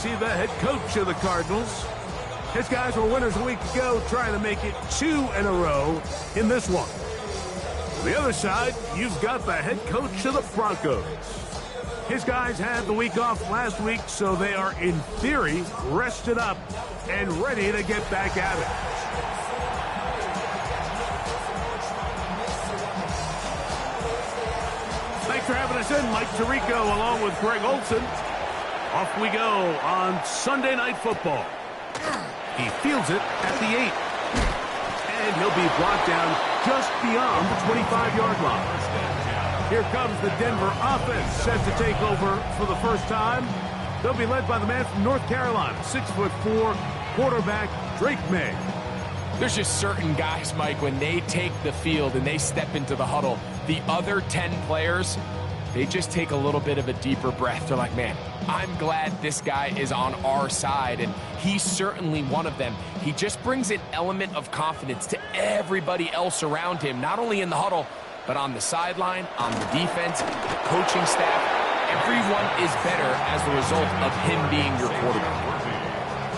see the head coach of the Cardinals. His guys were winners a week ago, trying to make it 2 in a row in this one. On the other side, you've got the head coach of the Broncos. His guys had the week off last week, so they are, in theory, rested up and ready to get back at it. Thanks for having us in, Mike Tirico, along with Greg Olson. Off we go on Sunday Night Football. He fields it at the 8. And he'll be brought down just beyond the 25-yard line. Here comes the Denver offense, set to take over for the first time. They'll be led by the man from North Carolina, 6'4", quarterback Drake May. There's just certain guys, Mike, when they take the field and they step into the huddle, the other 10 players, they just take a little bit of a deeper breath. They're like, man, I'm glad this guy is on our side, and he's certainly one of them. He just brings an element of confidence to everybody else around him, not only in the huddle, but on the sideline, on the defense, the coaching staff. Everyone is better as the result of him being your quarterback.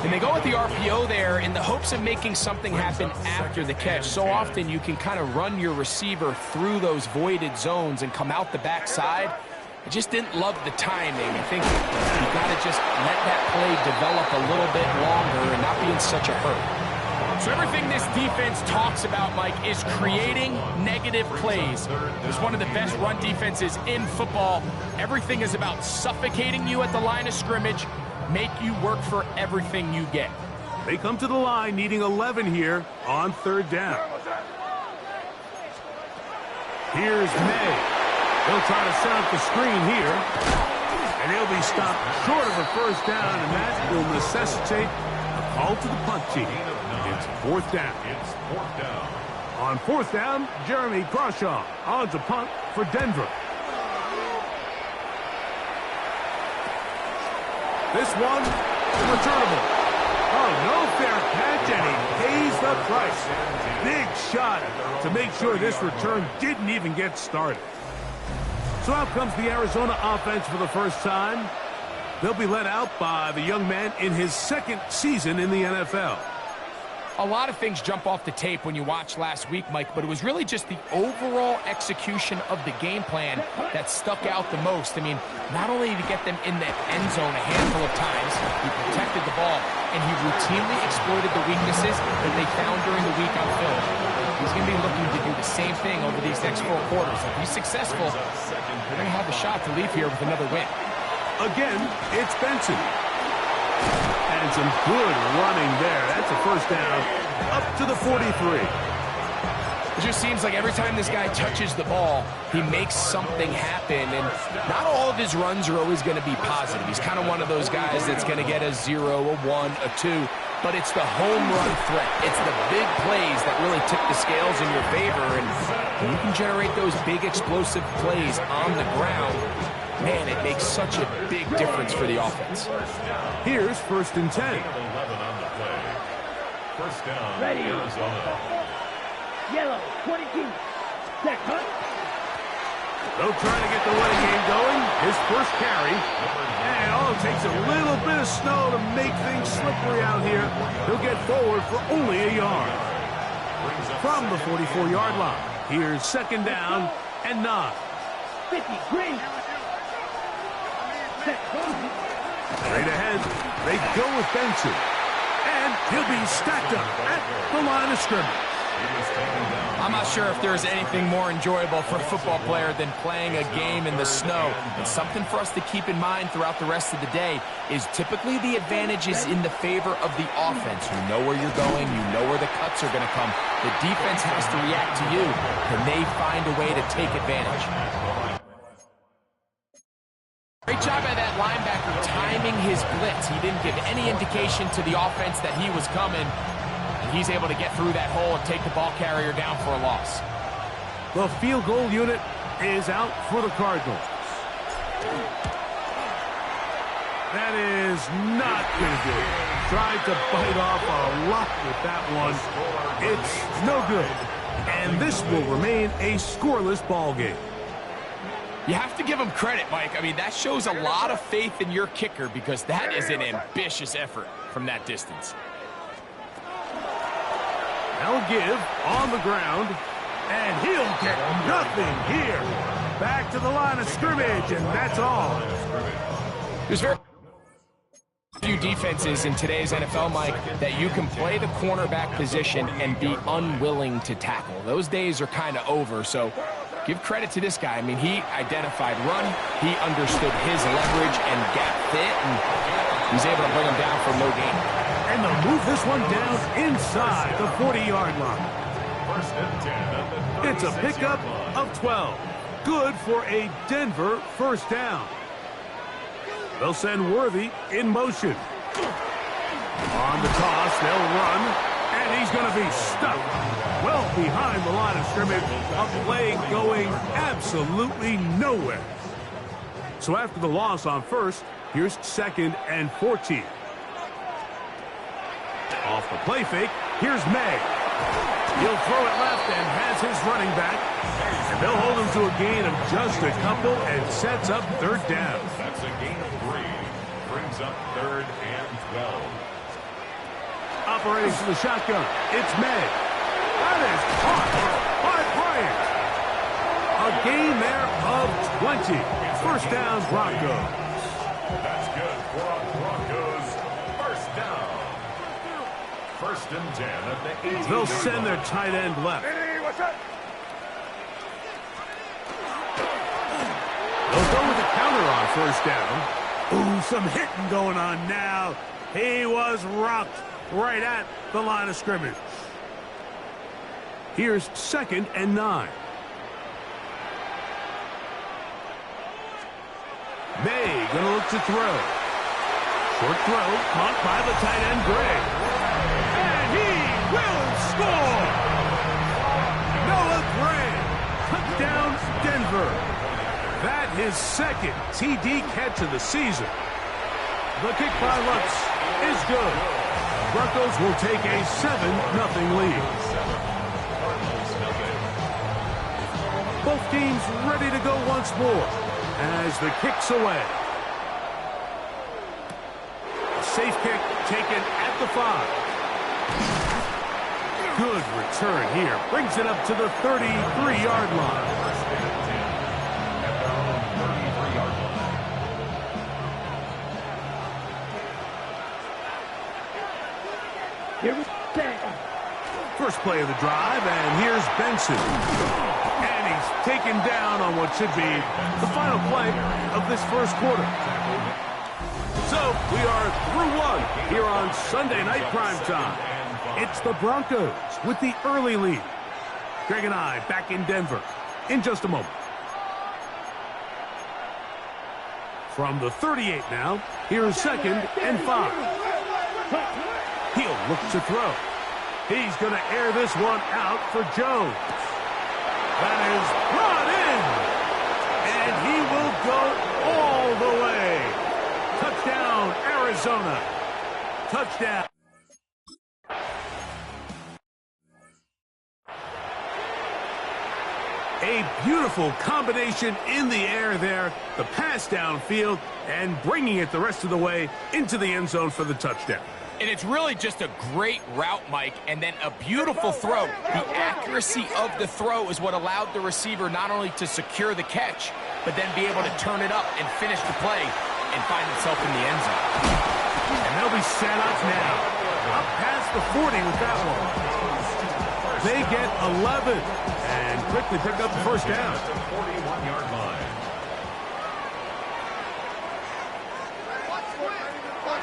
And they go with the RPO there in the hopes of making something happen after the catch. So often you can kind of run your receiver through those voided zones and come out the backside. I just didn't love the timing. I think you got to just let that play develop a little bit longer and not be in such a hurry. So everything this defense talks about, Mike, is creating negative plays. It's one of the best run defenses in football. Everything is about suffocating you at the line of scrimmage, make you work for everything you get. They come to the line needing 11 here on 3rd down. Here's May. He'll try to set up the screen here. And he'll be stopped short of a first down, and that will necessitate a call to the punt team. It's 4th down. On 4th down, Jeremy Crawshaw on to punt for Denver. This one, returnable. Oh, no fair catch, and he pays the price. Big shot to make sure this return didn't even get started. So out comes the Arizona offense for the first time. They'll be led out by the young man in his 2nd season in the NFL. A lot of things jump off the tape when you watch last week, Mike, but it was really just the overall execution of the game plan that stuck out the most. I mean, not only did he get them in the end zone a handful of times, he protected the ball, and he routinely exploited the weaknesses that they found during the week on film. He's going to be looking to do the same thing over these next 4 quarters. If he's successful, they're going to have a shot to leave here with another win. Again, it's Benson. And some good running there. That's a first down up to the 43. It just seems like every time this guy touches the ball, he makes something happen. And not all of his runs are always going to be positive. He's kind of one of those guys that's going to get a 0, a 1, a 2. But it's the home run threat. It's the big plays that really tip the scales in your favor. And when you can generate those big explosive plays on the ground, man, it makes such a big difference for the offense. Here's 1st and 10. First down, ready. Arizona. Yellow, 22. Set, hunt. They'll try to get the running game going. His first carry. And it takes a little bit of snow to make things slippery out here. He'll get forward for only a yard. From the 44-yard line, here's 2nd down and 9. 50, green. Set, straight ahead, they go with Benson. And he'll be stacked up at the line of scrimmage. I'm not sure if there's anything more enjoyable for a football player than playing a game in the snow. And something for us to keep in mind throughout the rest of the day is typically the advantage is in the favor of the offense. You know where you're going. You know where the cuts are going to come. The defense has to react to you. Can they find a way to take advantage? Great job by that linebacker timing his blitz. He didn't give any indication to the offense that he was coming. He's able to get through that hole and take the ball carrier down for a loss. The field goal unit is out for the Cardinals. That is not going to do it. Tried to bite off a lot with that one. It's no good. And this will remain a scoreless ball game. You have to give him credit, Mike. I mean, that shows a lot of faith in your kicker because that is an ambitious effort from that distance. They'll give on the ground, and he'll get nothing here. Back to the line of scrimmage, and that's all. There's very few defenses in today's NFL, Mike, that you can play the cornerback position and be unwilling to tackle. Those days are kind of over, so give credit to this guy. I mean, he identified run, he understood his leverage and gap fit, and he's able to bring him down for no gain. And they'll move this one down inside the 40-yard line. It's a pickup of 12. Good for a Denver first down. They'll send Worthy in motion. On the toss, they'll run, and he's going to be stuck well behind the line of scrimmage. A play going absolutely nowhere. So after the loss on first, here's 2nd and 14. Off the play fake, here's May. He'll throw it left and has his running back. And they'll hold him to a gain of just a couple and sets up 3rd down. That's a gain of 3. Brings up 3rd and 12. Operating to the shotgun, it's May. That is caught by Bryant. A gain there of 20. First down, Broncos. That's good for a Broncos first down. 1st and 10 at the 8. They'll send their tight end left. They'll go with a counter on first down. Ooh, some hitting going on now. He was rocked right at the line of scrimmage. Here's 2nd and 9. May gonna look to throw. Short throw, caught by the tight end Gray. And he will score! Noah Gray, touchdown Denver. That his 2nd TD catch of the season. The kick by Lutz is good. Broncos will take a 7-0 lead. Both teams ready to go once more as the kick's away. A safe kick taken at the 5. Good return here. Brings it up to the 33-yard line. First play of the drive, and here's Benson. And he's taken down on what should be the final play of this first quarter. So we are through one here on Sunday Night Primetime. It's the Broncos with the early lead. Greg and I back in Denver in just a moment. From the 38 now, here's 2nd and 5. He'll look to throw. He's going to air this one out for Jones. That is brought in. And he will go all the way. Touchdown, Arizona. Touchdown. A beautiful combination in the air there. The pass downfield and bringing it the rest of the way into the end zone for the touchdown. And it's really just a great route, Mike, and then a beautiful throw. The accuracy of the throw is what allowed the receiver not only to secure the catch, but then be able to turn it up and finish the play and find himself in the end zone. And they'll be set up now. Up past the 40 with that one. They get 11 and quickly pick up the first down. 41-yard line.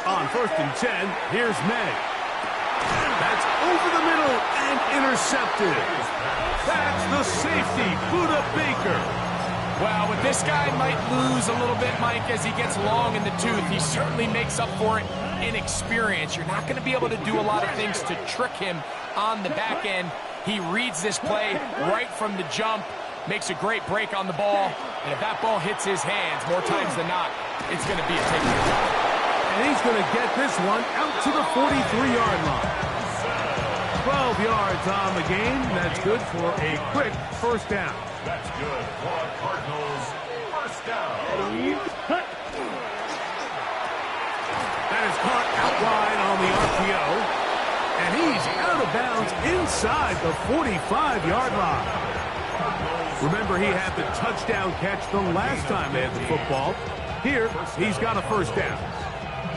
On 1st and 10, here's May. That's over the middle and intercepted. That's the safety, Buda Baker. Well, with this guy might lose a little bit, Mike, as he gets long in the tooth. He certainly makes up for it in experience. You're not going to be able to do a lot of things to trick him on the back end. He reads this play right from the jump, makes a great break on the ball, and if that ball hits his hands more times than not, it's going to be a takeaway. And he's going to get this one out to the 43-yard line. 12 yards on the game. That's good for a quick first down. That's good for a Cardinals First down. Ready, cut. That is caught out wide on the RPO. And he's out of bounds inside the 45-yard line. Remember, he had the touchdown catch the last time they had the football. Here, he's got a first down.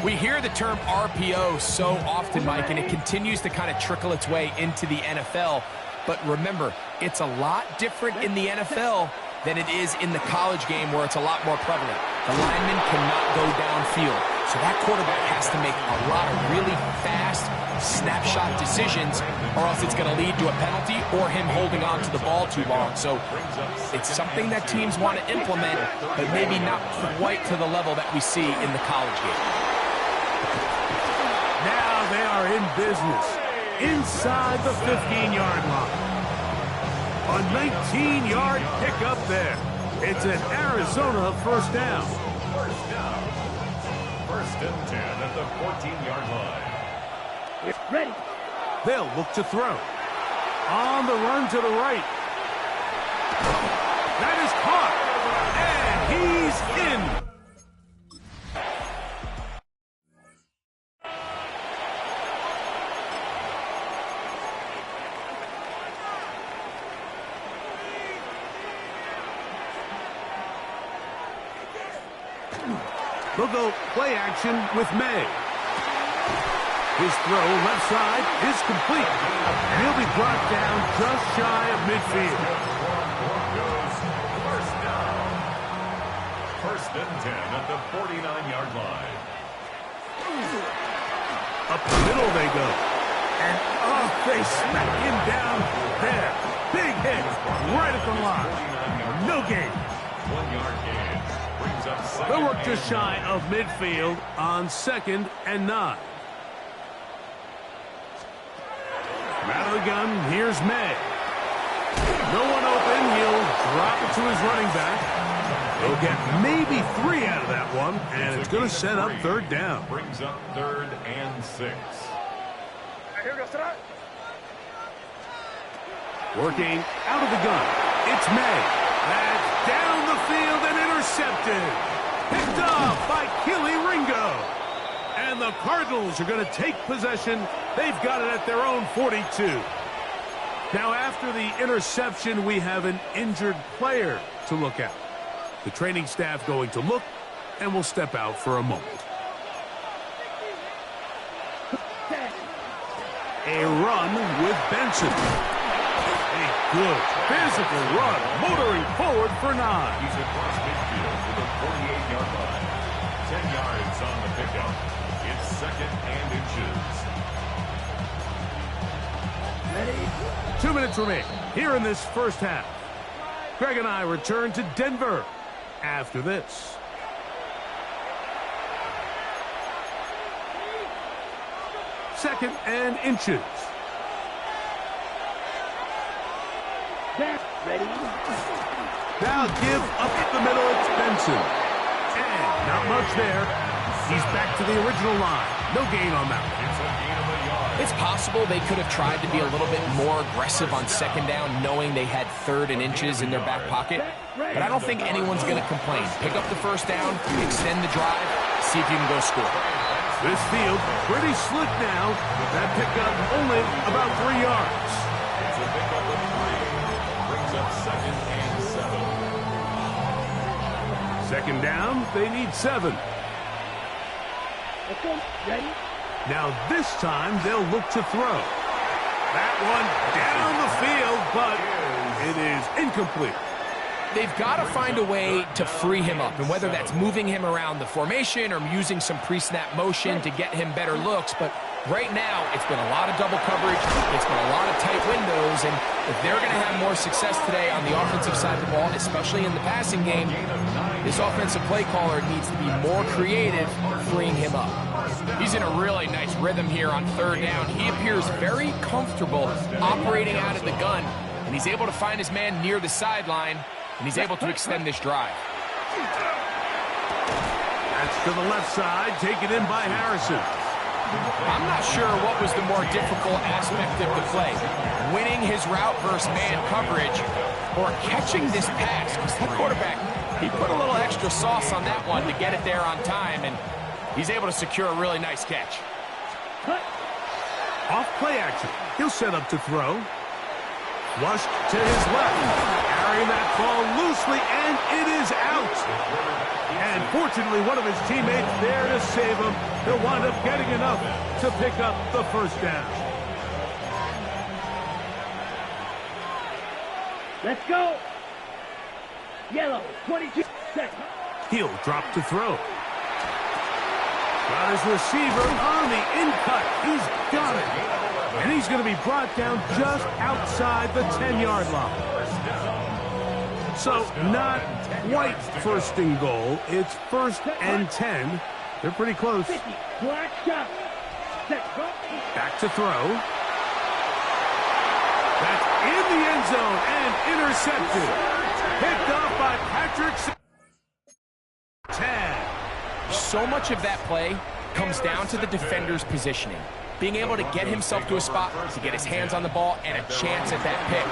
We hear the term RPO so often, Mike, and it continues to kind of trickle its way into the NFL. But remember, it's a lot different in the NFL than it is in the college game where it's a lot more prevalent. The lineman cannot go downfield. So that quarterback has to make a lot of really fast snapshot decisions or else it's going to lead to a penalty or him holding on to the ball too long. So it's something that teams want to implement, but maybe not quite to the level that we see in the college game. Now they are in business inside the 15-yard line. A 19-yard pickup there. It's an Arizona first down. First down. First and 10 at the 14-yard line. It's ready. They'll look to throw. On the run to the right. That is caught. And he's in. They'll go play action with May. His throw left side is complete. And he'll be brought down just shy of midfield. Broncos, first down. First and 10 at the 49-yard line. Up the middle they go. And they smack him down there. Big hit right at the line. No gain. 1-yard gain. Brings up second. They'll work just shy of midfield on 2nd and 9. Out of the gun, here's May. No one open, he'll drop it to his running back. He'll get maybe 3 out of that one, and it's going to set up 3rd down. Brings up 3rd and 6. Working out of the gun, it's May. That's down the field and intercepted. Picked off by Keely Ringo. And the Cardinals are going to take possession. They've got it at their own 42. Now, after the interception, we have an injured player to look at. The training staff going to look, and will step out for a moment. A run with Benson. A good physical run, motoring forward for 9. He's across midfield to the 48-yard line. 10 yards on the pickup. It's 2nd and inches. Ready. 2 minutes remain here in this first half. Greg and I return to Denver after this. Second and inches. Back. Ready. Now give up the middle. It's Benson. And not much there. He's back to the original line. No gain on that one. It's a gain of a yard. It's possible they could have tried to be a little bit more aggressive on 2nd down, knowing they had 3rd and inches in their back pocket. But I don't think anyone's going to complain. Pick up the first down, extend the drive, see if you can go score. This field pretty slick now. That pickup only about 3 yards. It's a pickup of 3. Brings up 2nd and 7. 2nd down, they need 7. Okay. Ready. Now this time they'll look to throw. That one down the field, but it is incomplete. They've got to find a way to free him up, and whether that's moving him around the formation or using some pre-snap motion to get him better looks. But right now, it's been a lot of double coverage. It's been a lot of tight windows, and if they're going to have more success today on the offensive side of the ball, especially in the passing game, this offensive play caller needs to be more creative freeing him up. He's in a really nice rhythm here on 3rd down. He appears very comfortable operating out of the gun, and he's able to find his man near the sideline, and he's able to extend this drive. That's to the left side, taken in by Harrison. I'm not sure what was the more difficult aspect of the play, winning his route versus man coverage or catching this pass, because that quarterback He put a little extra sauce on that one to get it there on time, and he's able to secure a really nice catch. Off play action. He'll set up to throw. Flushed to his left. Carrying that ball loosely, and it is out. And fortunately, one of his teammates there to save him. He'll wind up getting enough to pick up the first down. Let's go. Yellow, 22 seconds. He'll drop to throw. Got his receiver on the in-cut. He's got it. And he's going to be brought down just outside the 10-yard line. So not quite first and goal. It's 1st and 10. They're pretty close. 50, black shot. Set, go. Back to throw. That's in the end zone and intercepted. Picked up by Patrick. 10. So much of that play comes down to the defender's positioning. Being able to get himself to a spot, to get his hands on the ball, and a chance at that pick.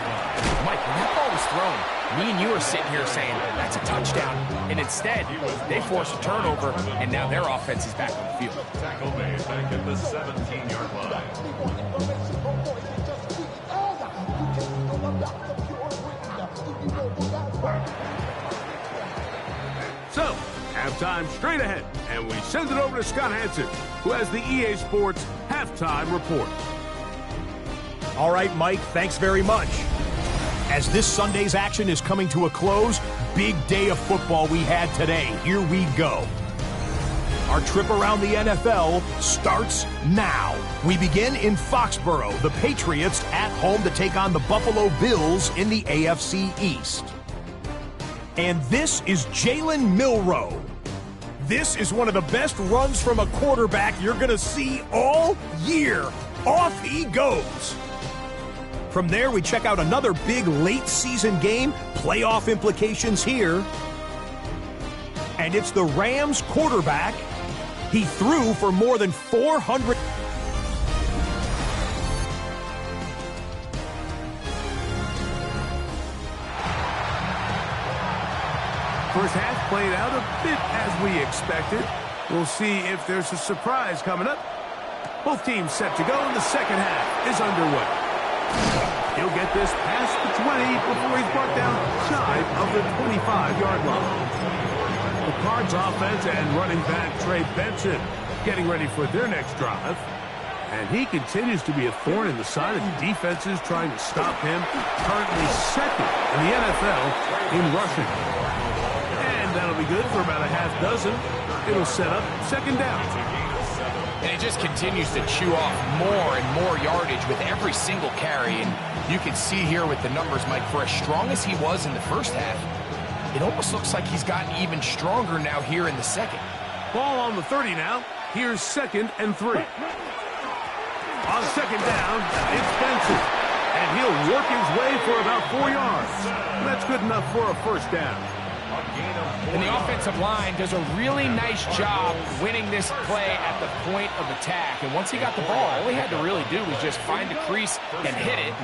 Mike, when that ball was thrown, me and you are sitting here saying, that's a touchdown. And instead, they forced a turnover, and now their offense is back on the field. Tackle made back at the 17-yard line. So, halftime straight ahead, and we send it over to Scott Hansen, who has the EA Sports halftime report. All right, Mike, thanks very much. As this Sunday's action is coming to a close, big day of football we had today. Here we go. Our trip around the NFL starts now. We begin in Foxborough, the Patriots at home to take on the Buffalo Bills in the AFC East. And this is Jalen Milroe. This is one of the best runs from a quarterback you're going to see all year. Off he goes. From there, we check out another big late-season game, playoff implications here. And it's the Rams quarterback. He threw for more than 400. First half played out a bit as we expected. We'll see if there's a surprise coming up. Both teams set to go, and the second half is underway. He'll get this past the 20 before he's brought down shy of the 25-yard line. The Cards offense and running back Trey Benson getting ready for their next drive. And he continues to be a thorn in the side of the defenses trying to stop him. Currently second in the NFL in rushing. And that'll be good for about a half dozen. It'll set up second down. And he just continues to chew off more and more yardage with every single carry. And you can see here with the numbers, Mike, for as strong as he was in the first half, it almost looks like he's gotten even stronger now here in the second. Ball on the 30 now. Here's 2nd and 3. On second down, it's Benson. And he'll work his way for about 4 yards. That's good enough for a first down. And the offensive line does a really nice job winning this play at the point of attack. And once he got the ball, all he had to really do was just find the crease and hit it.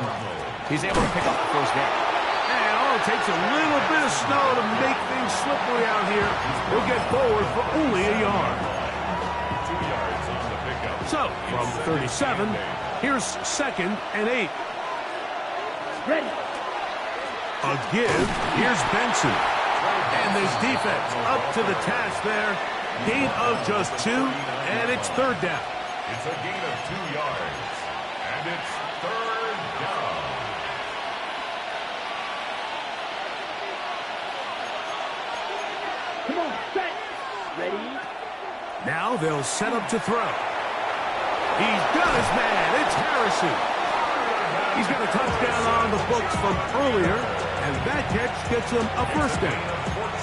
He's able to pick up the first down. And all it takes a little bit of snow to make things slippery out here. He'll get forward for only a yard. 2 yards on the pickup. So, from 37, here's 2nd and 8. Ready. A give. Here's Benson. And this defense up to the task there. Gain of just 2, and it's 3rd down. It's a gain of 2 yards. And it's 3rd down. Come on, set. Ready. Now they'll set up to throw. He's got his man. It's Harrison. He's got a touchdown on the books from earlier, and that catch gets him a first down.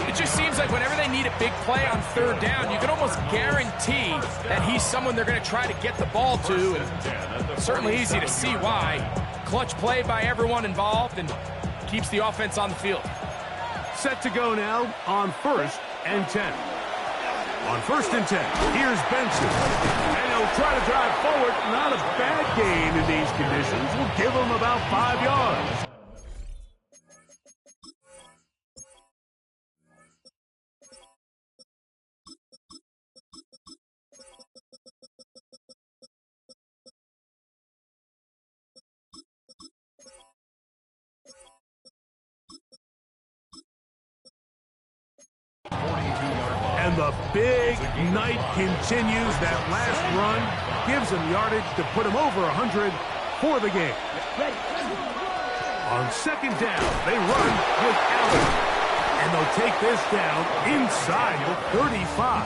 It just seems like whenever they need a big play on 3rd down, you can almost guarantee that he's someone they're going to try to get the ball to. And certainly easy to see why. Clutch play by everyone involved and keeps the offense on the field. Set to go now on 1st and 10. On 1st and 10, here's Benson. And he'll try to drive forward. Not a bad gain in these conditions. Will give him about 5 yards. big night continues. That last run gives him yardage to put him over 100 for the game. On second down, they run with Allen. And they'll take this down inside the 35.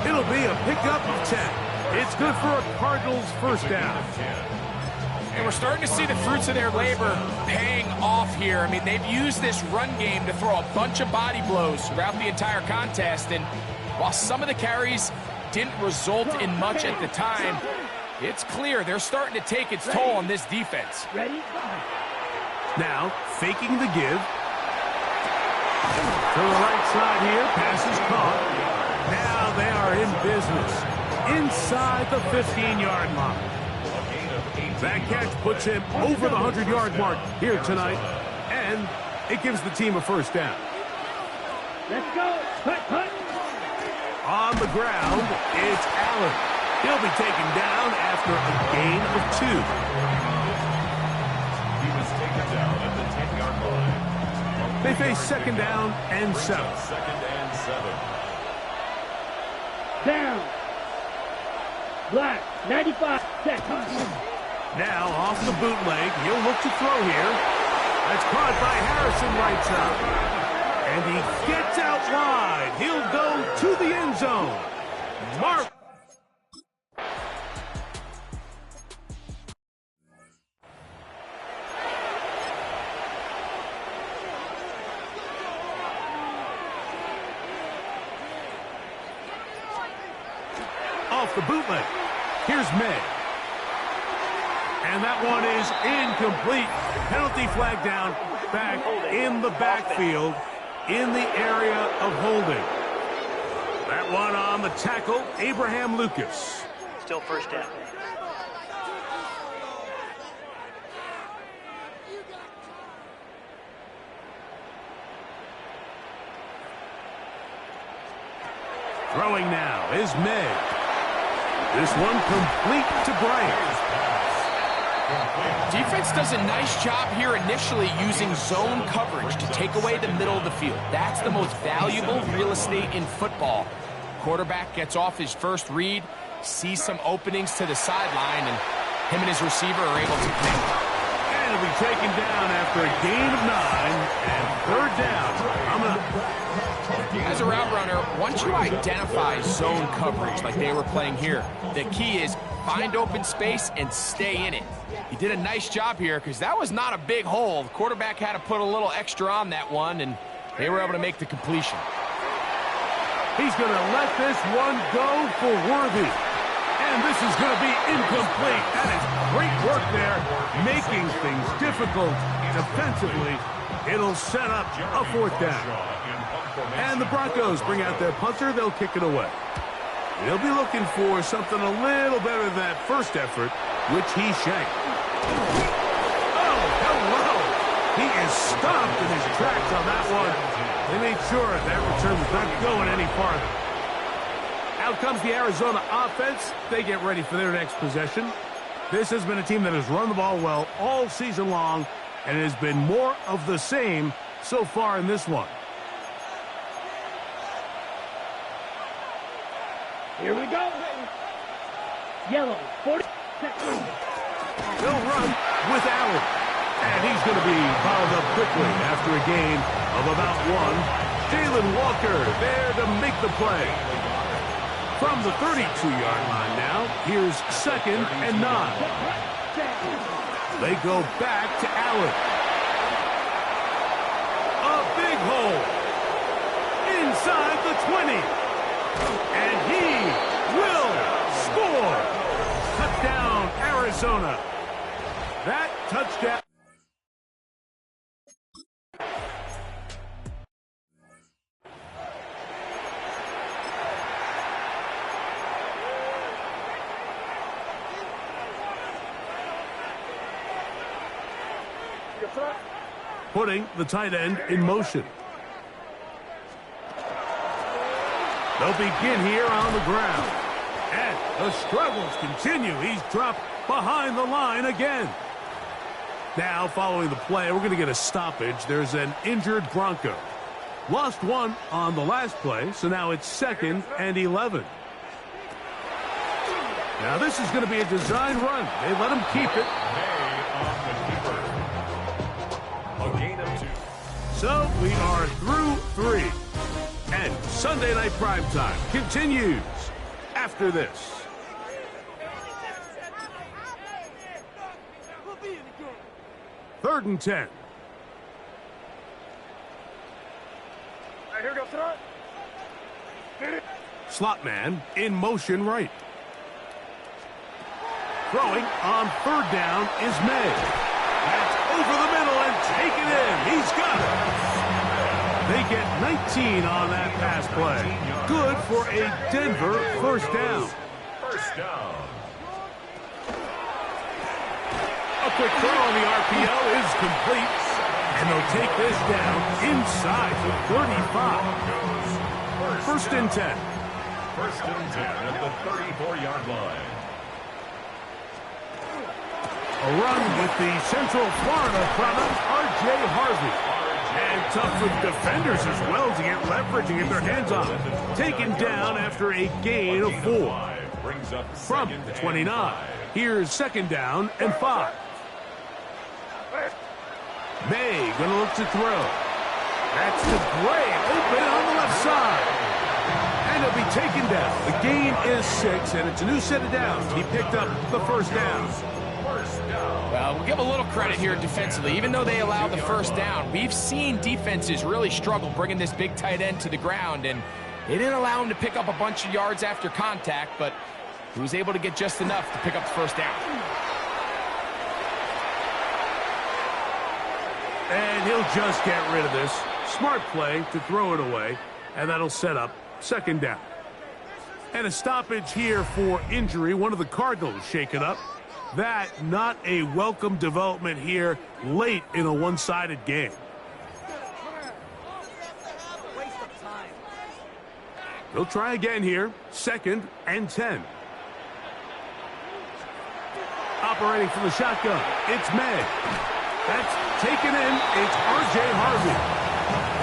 It'll be a pickup of 10. It's good for a Cardinals first down. And we're starting to see the fruits of their labor paying off here. I mean, they've used this run game to throw a bunch of body blows throughout the entire contest. And while some of the carries didn't result in much at the time, it's clear they're starting to take its toll on this defense. Ready? Now, faking the give. To the right side here, pass is caught. Now they are in business inside the 15-yard line. That catch puts him over the 100-yard mark here tonight, and it gives the team a first down. Let's go. Putt, putt. On the ground, it's Allen. He'll be taken down after a gain of 2. He was taken down at the 10-yard line. They face second down and 7. Second and 7. Down. Black. 95 seconds. Now off the bootleg, he'll look to throw here. That's caught by Harrison right side. And he gets out wide. He'll go to the end zone. Mark. Off the bootleg. Here's May. And that one is incomplete. Penalty flag down back in the backfield in the area of holding. That one on the tackle, Abraham Lucas. Still first down. Throwing now is May. This one complete to Bryant. Defense does a nice job here initially using zone coverage to take away the middle of the field. That's the most valuable real estate in football. Quarterback gets off his first read, sees some openings to the sideline, and him and his receiver are able to connect. And he'll be taken down after a gain of 9 and third down. As a route runner, once you identify zone coverage like they were playing here, the key is find open space and stay in it. He did a nice job here because that was not a big hole. The quarterback had to put a little extra on that one, and they were able to make the completion. He's going to let this one go for Worthy. And this is going to be incomplete. That is great work there, making things difficult defensively. It'll set up a fourth down. And the Broncos bring out their punter. They'll kick it away. They'll be looking for something a little better than that first effort, which he shanked. Oh, hello! He is stopped in his tracks on that one. They made sure that return was not going any farther. Out comes the Arizona offense. They get ready for their next possession. This has been a team that has run the ball well all season long, and it has been more of the same so far in this one. Here we go. Yellow. 40 seconds. They'll run with Allen. And he's going to be fouled up quickly after a gain of about 1. Jalen Walker there to make the play. From the 32-yard line now, here's second and 9. They go back to Allen. A big hole. Inside the 20. And he will score. Touchdown, Arizona. That touchdown. Putting the tight end in motion. They'll begin here on the ground. And the struggles continue. He's dropped behind the line again. Now, following the play, we're going to get a stoppage. There's an injured Bronco. Lost one on the last play, so now it's 2nd and 11. Now this is going to be a design run. They let him keep it. A gain of 2. So we are through 3. And Sunday Night Primetime continues after this. Third and 10. Here we go, throw it. Slot man in motion right. Throwing on 3rd down is May. That's over the middle and taken in. He's got it. They get 19 on that pass play. Good for a Denver first down. First down. A quick throw on the RPO is complete. And they'll take this down inside the 35. First and 10. First and 10 at the 34-yard line. A run with the Central Florida product, R.J. Harvey. And tough with defenders as well to get leverage and get their hands on it. Taken down after a gain of 4. From the 29. Here's 2nd down and 5. May going to look to throw. That's to Gray, open on the left side. And he'll be taken down. The gain is 6, and it's a new set of downs. He picked up the first down. Well, we'll give a little credit here defensively. Even though they allowed the first down, we've seen defenses really struggle bringing this big tight end to the ground, and they didn't allow him to pick up a bunch of yards after contact, but he was able to get just enough to pick up the first down. And he'll just get rid of this. Smart play to throw it away, and that'll set up 2nd down. And a stoppage here for injury. One of the Cardinals shaken up. That not a welcome development here late in a one-sided game. They'll try again here. 2nd and 10. Operating from the shotgun, it's May. That's taken in. It's R.J. Harvey.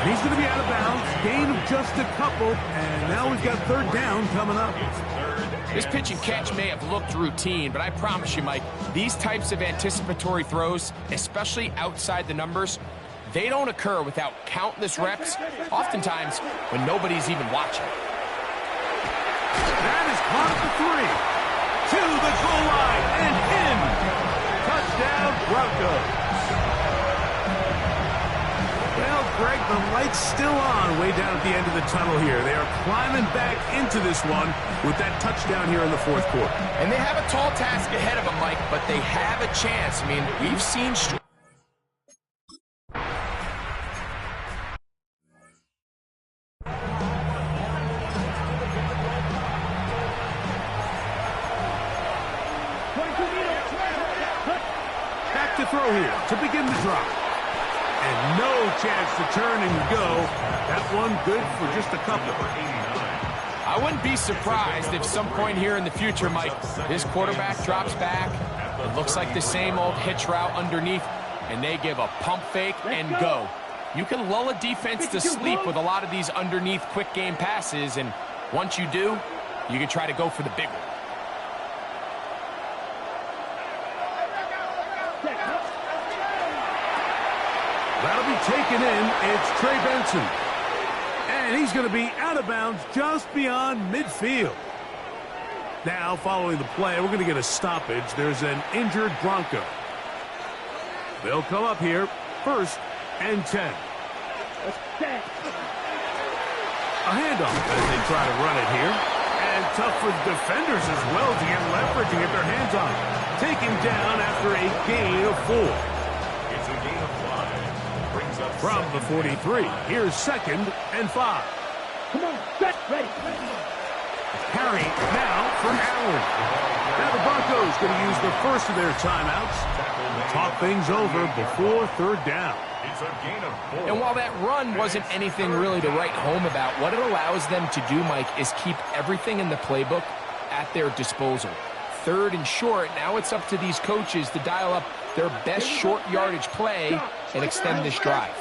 And he's going to be out of bounds. Gain of just a couple. And now we've got 3rd down coming up. This pitch and catch may have looked routine, but I promise you, Mike, these types of anticipatory throws, especially outside the numbers, they don't occur without countless reps, oftentimes when nobody's even watching. That is caught at the 3. To the goal line and in. Touchdown, Broncos. Well, Greg, the light's still on way down at the end of the tunnel here. They are climbing back into this one with that touchdown here in the 4th quarter. And they have a tall task ahead of them, Mike, but they have a chance. I mean, we've seen... Back to throw here to begin the drive. And no chance to turn and go. That one good for just a couple. I wouldn't be surprised if some point here in the future, Mike, this quarterback drops back. It looks like the same old hitch route underneath, and they give a pump fake and go. You can lull a defense to sleep with a lot of these underneath quick game passes, and once you do, you can try to go for the big one. That'll be taken in. It's Trey Benson. And he's going to be out of bounds just beyond midfield. Now, following the play, we're going to get a stoppage. There's an injured Bronco. They'll come up here, 1st and 10. A handoff as they try to run it here. And tough for defenders as well to get leverage and get their hands on it. Taken down after a gain of 4. It's a gain of 5. Brings up From the 43, here's 2nd and 5. Come on, set, ready. Carry now for Allen. Now the Broncos going to use the first of their timeouts to talk things over before 3rd down. It's a gain of 4. And while that run wasn't anything really to write home about, what it allows them to do, Mike, is keep everything in the playbook at their disposal. 3rd and short, now it's up to these coaches to dial up their best short yardage play and extend this drive.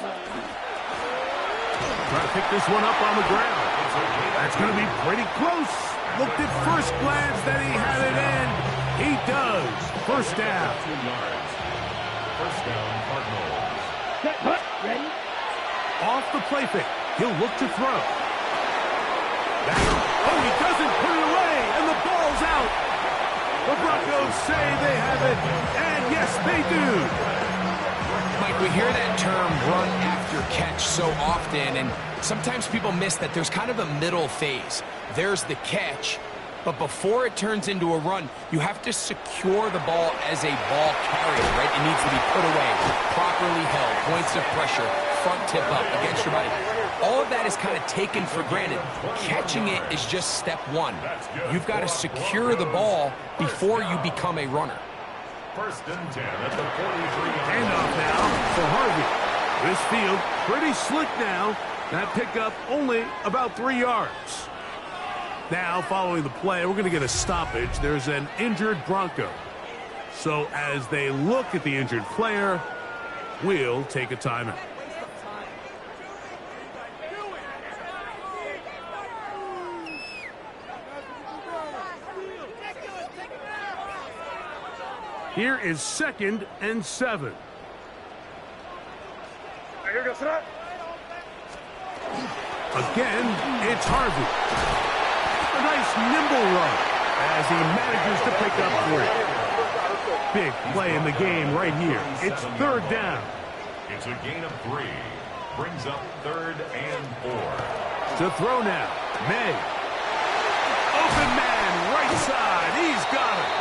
try to pick this one up on the ground. That's going to be pretty close. Looked at first glance that he had it in. He does. First down. 2 yards. First down, Cardinals. Set, hut, ready. Off the play fake. He'll look to throw. Oh, he doesn't put it away, and the ball's out. The Broncos say they have it, and yes, they do. Mike, we hear that term run after catch so often, and sometimes people miss that there's kind of a middle phase. There's the catch, but before it turns into a run, you have to secure the ball as a ball carrier, right? It needs to be put away, properly held, points of pressure, front tip up against your body. All of that is kind of taken for granted. Catching it is just step one. You've got to secure the ball before you become a runner. First and 10 at the 43-yard Handoff now for Harvey. This field pretty slick now. That pickup only about 3 yards. Now, following the play, we're going to get a stoppage. There's an injured Bronco. So as they look at the injured player, we'll take a timeout. Here is 2nd and 7. Again, it's Harvey. A nice nimble run as he manages to pick up 3. Big play in the game right here. It's 3rd down. It's a gain of 3. Brings up 3rd and 4. To throw now. May. Open man, right side. He's got it.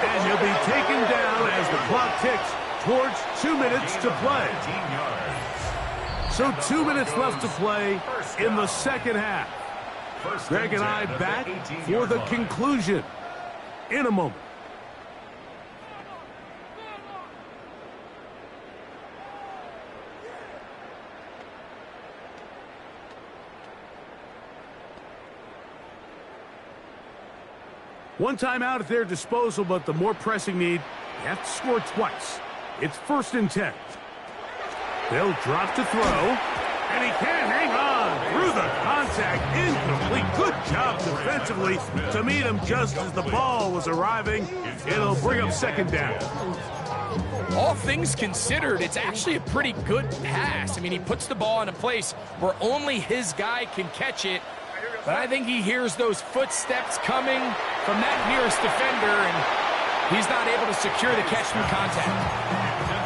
And he'll be taken down as the clock ticks towards 2 minutes to play. 18 yards. So 2 minutes left to play in the second half. Greg and I back for the conclusion in a moment. One timeout at their disposal, but the more pressing need, you have to score twice. It's 1st and 10. They'll drop to throw, and he can't hang on through the contact. Incomplete. Good job defensively to meet him just as the ball was arriving. It'll bring up 2nd down. All things considered, it's actually a pretty good pass. I mean, he puts the ball in a place where only his guy can catch it. But I think he hears those footsteps coming from that nearest defender, and he's not able to secure the catch through contact.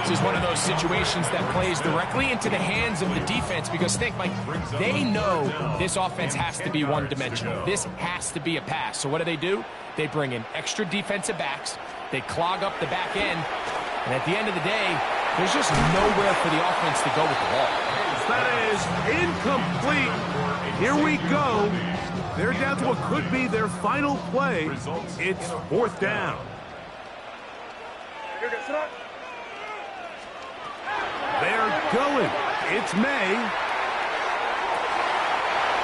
This is one of those situations that plays directly into the hands of the defense because, think, Mike, they know this offense has to be one-dimensional. This has to be a pass. So what do? They bring in extra defensive backs. They clog up the back end. And at the end of the day, there's just nowhere for the offense to go with the ball. That is incomplete. Here we go. They're down to what could be their final play. It's 4th down. They're going. It's May.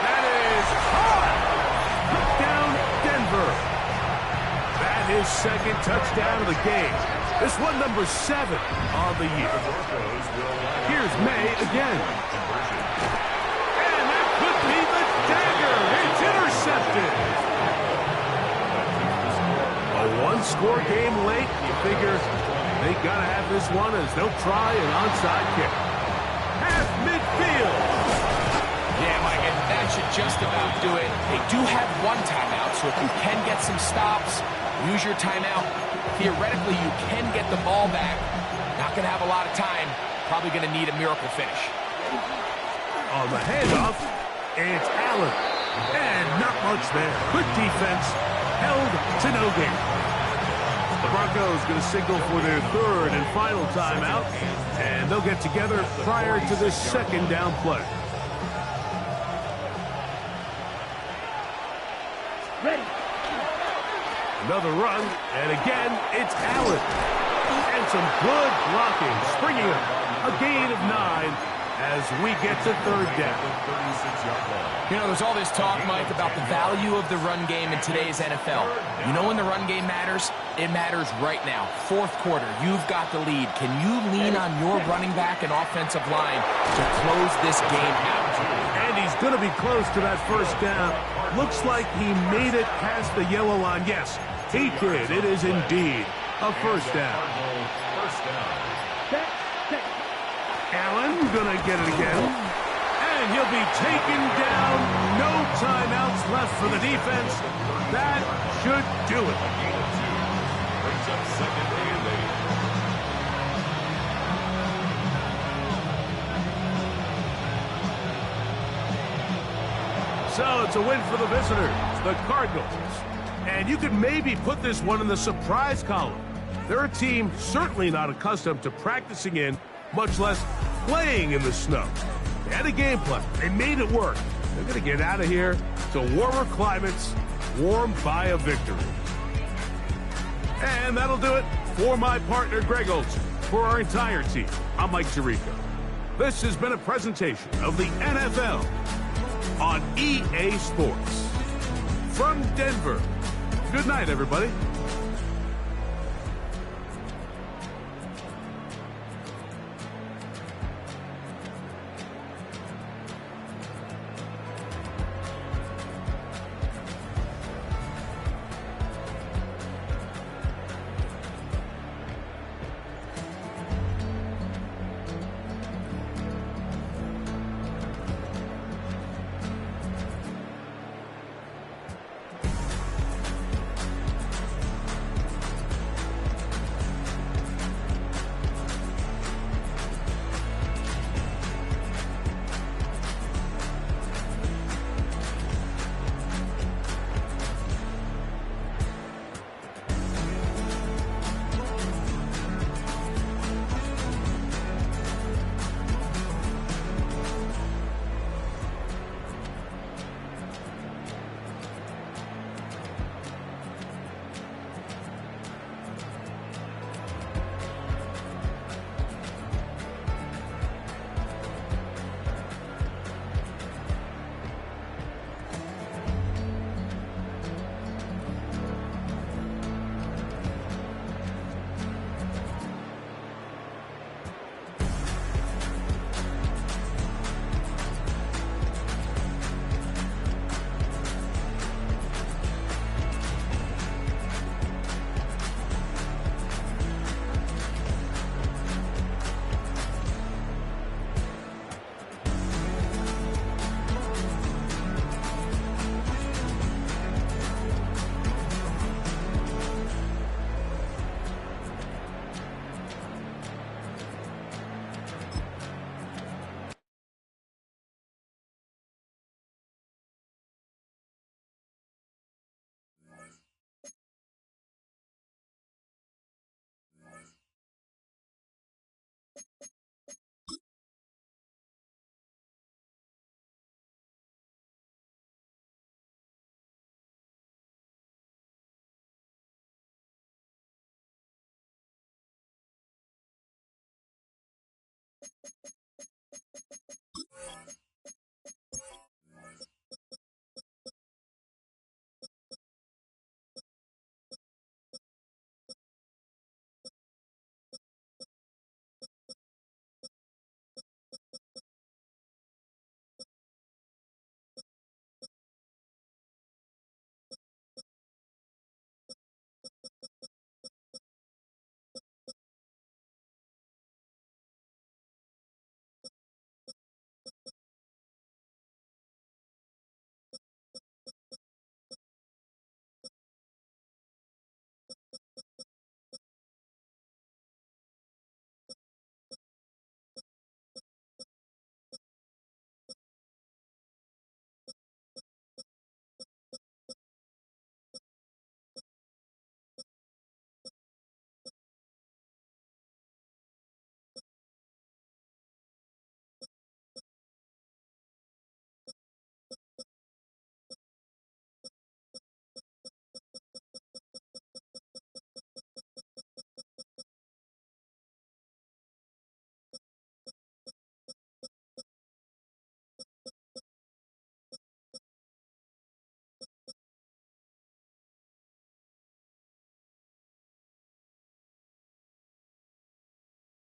That is hot. Touchdown, Denver. That is 2nd touchdown of the game. This one number 7 on the year. Here's May again. And that could be the dagger. It's intercepted. A one-score game late. You figure they got to have this one as they'll try an onside kick. Half midfield. Yeah, Mike, and that should just about do it. They do have one timeout, so if you can get some stops, use your timeout. Theoretically, you can get the ball back. Not going to have a lot of time. Probably going to need a miracle finish. On the handoff, it's Allen. And not much there. Good defense. Held to no gain. The Broncos going to signal for their 3rd and final timeout. And they'll get together prior to this 2nd down play. Ready. Another run, and again, it's Allen. And some good blocking, springing up a gain of 9 as we get to 3rd down. You know, there's all this talk, Mike, about the value of the run game in today's NFL. You know when the run game matters? It matters right now. 4th quarter, you've got the lead. Can you lean on your running back and offensive line to close this game out? going to be close to that first down. Looks like he made it past the yellow line. Yes, he did. It is indeed a first down. Allen going to get it again. And he'll be taken down. No timeouts left for the defense. That should do it. Brings up second and 8. So it's a win for the visitors, the Cardinals. And you could maybe put this one in the surprise column. They're a team certainly not accustomed to practicing in, much less playing in the snow. They had a game plan. They made it work. They're going to get out of here to warmer climates, warmed by a victory. And that'll do it for my partner, Greg Olson. For our entire team, I'm Mike Tirico. This has been a presentation of the NFL on EA Sports. From Denver, good night, everybody.